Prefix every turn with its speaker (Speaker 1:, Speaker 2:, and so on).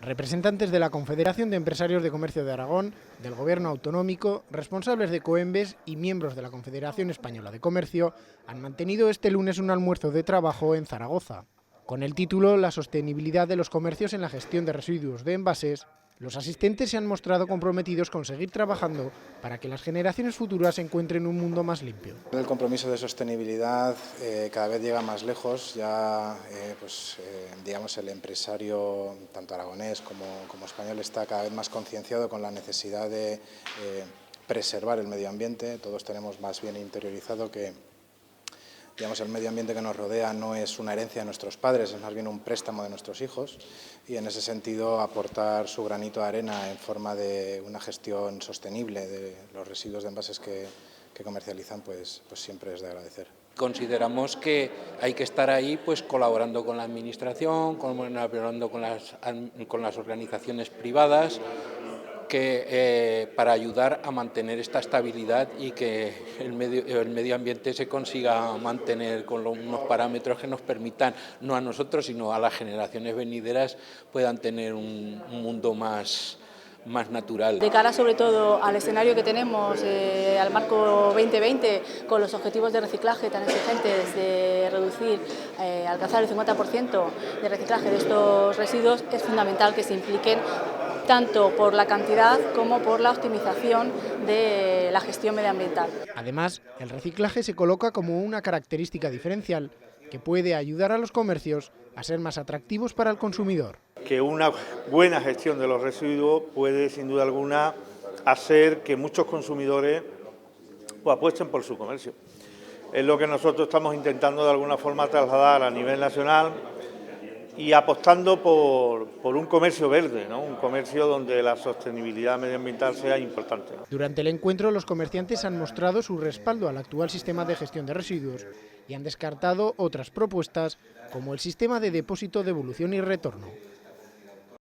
Speaker 1: Representantes de la Confederación de Empresarios de Comercio de Aragón, del Gobierno autonómico, responsables de Coembes y miembros de la Confederación Española de Comercio han mantenido este lunes un almuerzo de trabajo en Zaragoza. Con el título La sostenibilidad de los comercios en la gestión de residuos de envases, los asistentes se han mostrado comprometidos con seguir trabajando para que las generaciones futuras encuentren un mundo más limpio.
Speaker 2: El compromiso de sostenibilidad cada vez llega más lejos, ya digamos el empresario tanto aragonés como español está cada vez más concienciado con la necesidad de preservar el medio ambiente. Todos tenemos más bien interiorizado que el medio ambiente que nos rodea no es una herencia de nuestros padres, es más bien un préstamo de nuestros hijos, y en ese sentido aportar su granito de arena en forma de una gestión sostenible de los residuos de envases que comercializan, pues siempre es de agradecer.
Speaker 3: Consideramos que hay que estar ahí colaborando con la administración, colaborando con las organizaciones privadas, para ayudar a mantener esta estabilidad y que el medio ambiente se consiga mantener con unos parámetros que nos permitan, no a nosotros, sino a las generaciones venideras, puedan tener un mundo más natural.
Speaker 4: De cara sobre todo al escenario que tenemos, al marco 2020, con los objetivos de reciclaje tan exigentes de reducir, alcanzar el 50% de reciclaje de estos residuos, es fundamental que se impliquen tanto por la cantidad como por la optimización de la gestión medioambiental.
Speaker 1: Además, el reciclaje se coloca como una característica diferencial que puede ayudar a los comercios a ser más atractivos para el consumidor.
Speaker 5: Que una buena gestión de los residuos puede, sin duda alguna, hacer que muchos consumidores apuesten por su comercio. Es lo que nosotros estamos intentando de alguna forma trasladar a nivel nacional y apostando por un comercio verde, ¿no? Un comercio donde la sostenibilidad medioambiental sea importante.
Speaker 1: Durante el encuentro, los comerciantes han mostrado su respaldo al actual sistema de gestión de residuos y han descartado otras propuestas como el sistema de depósito, devolución y retorno.